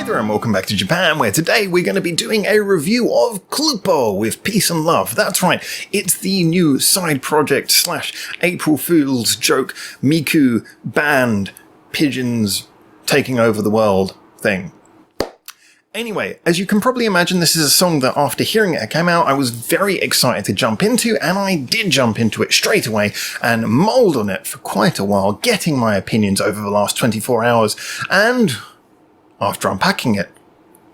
there and welcome back to Japan, where today we're going to be doing a review of CLUPPO with Peace and Love. That's right, it's the new side project / April Fool's joke Miku band pigeons taking over the world thing. Anyway, as you can probably imagine, this is a song that after hearing it came out, I was very excited to jump into, and I did jump into it straight away and mulled on it for quite a while, getting my opinions over the last 24 hours, and after unpacking it,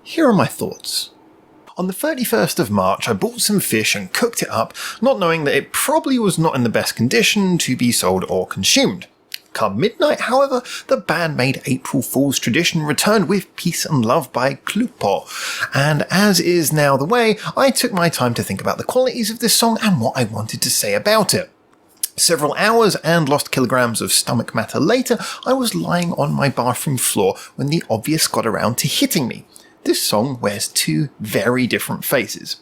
here are my thoughts. On the 31st of March, I bought some fish and cooked it up, not knowing that it probably was not in the best condition to be sold or consumed. Come midnight, however, the band-maid April Fool's tradition returned with Peace and Love by Klutpo, and as is now the way, I took my time to think about the qualities of this song and what I wanted to say about it. Several hours and lost kilograms of stomach matter later, I was lying on my bathroom floor when the obvious got around to hitting me. This song wears two very different faces.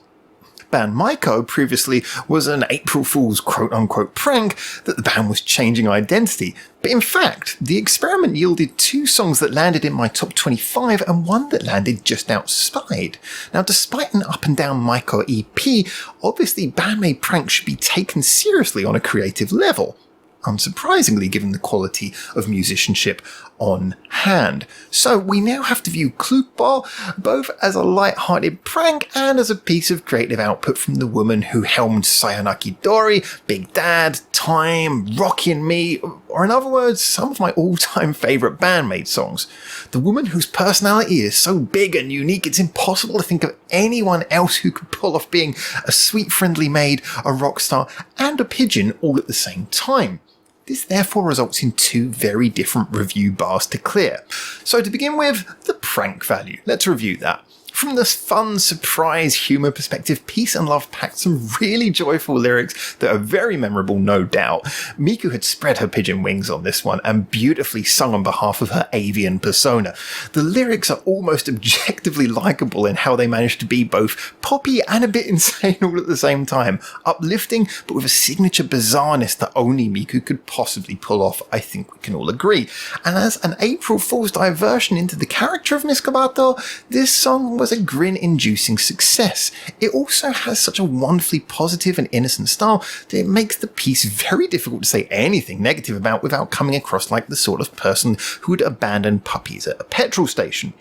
band-maid previously was an April Fool's quote-unquote prank that the band was changing identity, but in fact, the experiment yielded two songs that landed in my top 25 and one that landed just outside. Now, despite an up and down Maiko EP, obviously band-maid pranks should be taken seriously on a creative level. Unsurprisingly, given the quality of musicianship on hand. So we now have to view Klutpo both as a light-hearted prank and as a piece of creative output from the woman who helmed Sayonaki Dori, Big Dad, Time, Rockin' Me, or in other words, some of my all-time favourite band-maid songs. The woman whose personality is so big and unique it's impossible to think of anyone else who could pull off being a sweet friendly maid, a rock star, and a pigeon all at the same time. This therefore results in two very different review bars to clear. So to begin with, the prank value. Let's review that. From this fun, surprise, humour perspective, Peace and Love packed some really joyful lyrics that are very memorable, no doubt. Miku had spread her pigeon wings on this one and beautifully sung on behalf of her avian persona. The lyrics are almost objectively likeable in how they managed to be both poppy and a bit insane all at the same time. Uplifting, but with a signature bizarreness that only Miku could possibly pull off, I think we can all agree. And as an April Fool's diversion into the character of Miss Kabato, this song was a grin-inducing success. It also has such a wonderfully positive and innocent style that it makes the piece very difficult to say anything negative about without coming across like the sort of person who would abandon puppies at a petrol station.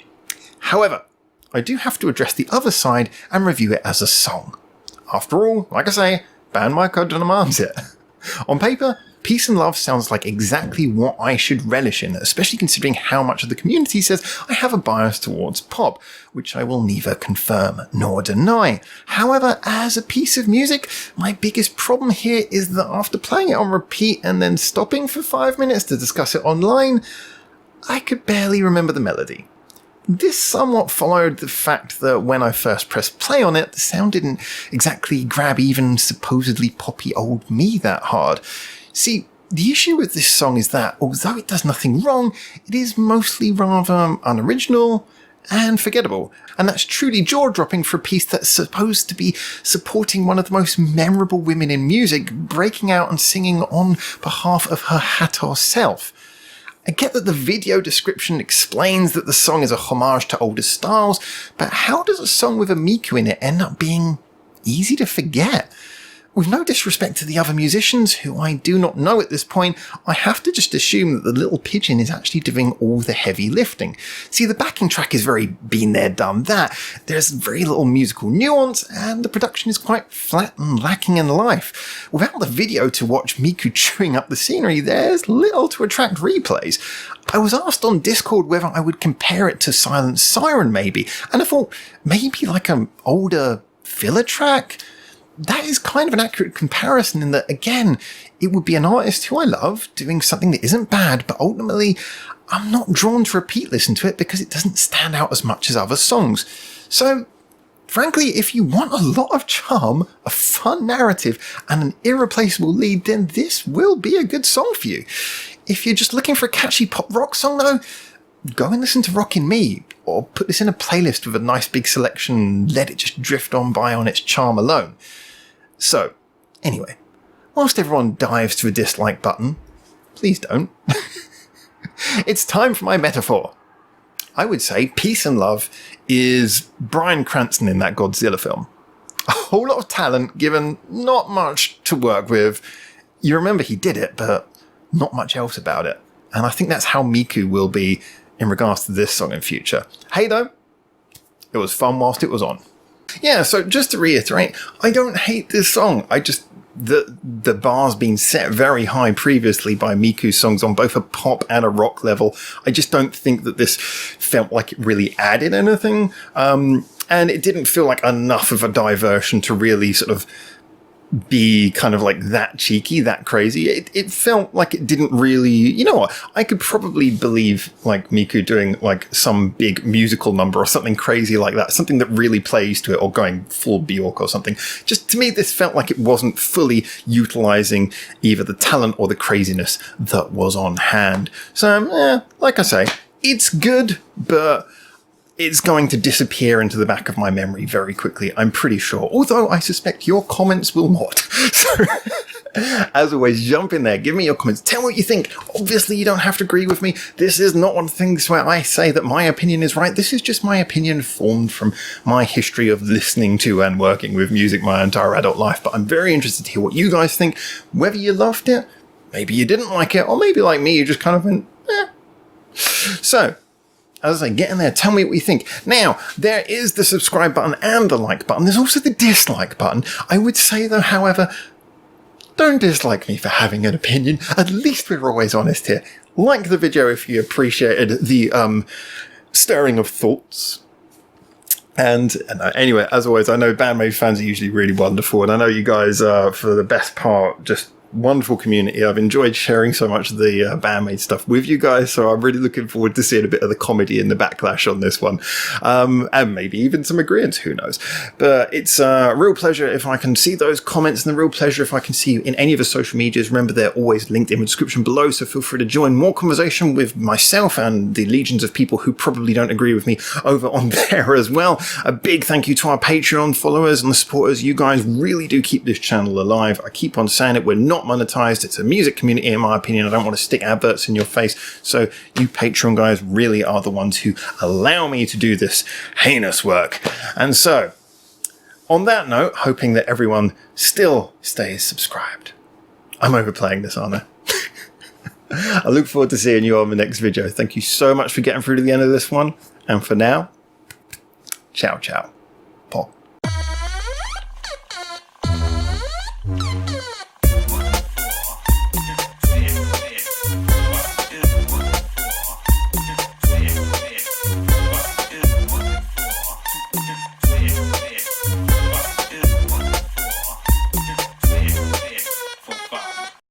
However, I do have to address the other side and review it as a song. After all, like I say, band-maid demands it. On paper, Peace and Love sounds like exactly what I should relish in, especially considering how much of the community says I have a bias towards pop, which I will neither confirm nor deny. However, as a piece of music, my biggest problem here is that after playing it on repeat and then stopping for 5 minutes to discuss it online, I could barely remember the melody. This somewhat followed the fact that when I first pressed play on it, the sound didn't exactly grab even supposedly poppy old me that hard. See, the issue with this song is that, although it does nothing wrong, it is mostly rather unoriginal and forgettable. And that's truly jaw-dropping for a piece that's supposed to be supporting one of the most memorable women in music, breaking out and singing on behalf of her Hato self. I get that the video description explains that the song is a homage to older styles, but how does a song with a Miku in it end up being easy to forget? With no disrespect to the other musicians, who I do not know at this point, I have to just assume that the little pigeon is actually doing all the heavy lifting. See, the backing track is very been there, done that. There's very little musical nuance, and the production is quite flat and lacking in life. Without the video to watch Miku chewing up the scenery, there's little to attract replays. I was asked on Discord whether I would compare it to Silent Siren maybe, and I thought maybe like an older filler track? That is kind of an accurate comparison in that, again, it would be an artist who I love doing something that isn't bad, but ultimately I'm not drawn to repeat listen to it because it doesn't stand out as much as other songs. So, frankly, if you want a lot of charm, a fun narrative, and an irreplaceable lead, then this will be a good song for you. If you're just looking for a catchy pop rock song though, go and listen to Rockin' Me, or put this in a playlist with a nice big selection and let it just drift on by on its charm alone. So, anyway, whilst everyone dives to a dislike button, please don't, it's time for my metaphor. I would say Peace and Love is Bryan Cranston in that Godzilla film. A whole lot of talent given not much to work with. You remember he did it, but not much else about it. And I think that's how Miku will be in regards to this song in future. Hey though, it was fun whilst it was on. Yeah, so just to reiterate, I don't hate this song. I just, the bar's been set very high previously by Miku's songs on both a pop and a rock level. I just don't think that this felt like it really added anything. And it didn't feel like enough of a diversion to really sort of be kind of like that cheeky, that crazy. It felt like it didn't really, you know what, I could probably believe like Miku doing like some big musical number or something crazy like that, something that really plays to it, or going full Bjork or something. Just to me, this felt like it wasn't fully utilizing either the talent or the craziness that was on hand. So, like I say, it's good, but it's going to disappear into the back of my memory very quickly, I'm pretty sure. Although I suspect your comments will not. So, as always, jump in there, give me your comments, tell me what you think. Obviously, you don't have to agree with me. This is not one of the things where I say that my opinion is right. This is just my opinion formed from my history of listening to and working with music my entire adult life. But I'm very interested to hear what you guys think, whether you loved it, maybe you didn't like it, or maybe like me, you just kind of went, eh. So, as I get in there, tell me what you think. Now, there is the subscribe button and the like button. There's also the dislike button. I would say, though, however, don't dislike me for having an opinion. At least we're always honest here. Like the video if you appreciated the stirring of thoughts. And anyway, as always, I know band-maid fans are usually really wonderful. And I know you guys, for the best part, just wonderful community. I've enjoyed sharing so much of the band-maid stuff with you guys, so I'm really looking forward to seeing a bit of the comedy and the backlash on this one, and maybe even some agreements, who knows. But it's a real pleasure if I can see those comments, and a real pleasure if I can see you in any of the social medias. Remember, they're always linked in the description below, so feel free to join more conversation with myself and the legions of people who probably don't agree with me over on there as well. A big thank you to our Patreon followers and the supporters. You guys really do keep this channel alive. I keep on saying it, we're not monetized. It's a music community, in my opinion. I don't want to stick adverts in your face. So you Patreon guys really are the ones who allow me to do this heinous work. And so, on that note, hoping that everyone still stays subscribed. I'm overplaying this, aren't I? I look forward to seeing you on the next video. Thank you so much for getting through to the end of this one. And for now, ciao, ciao.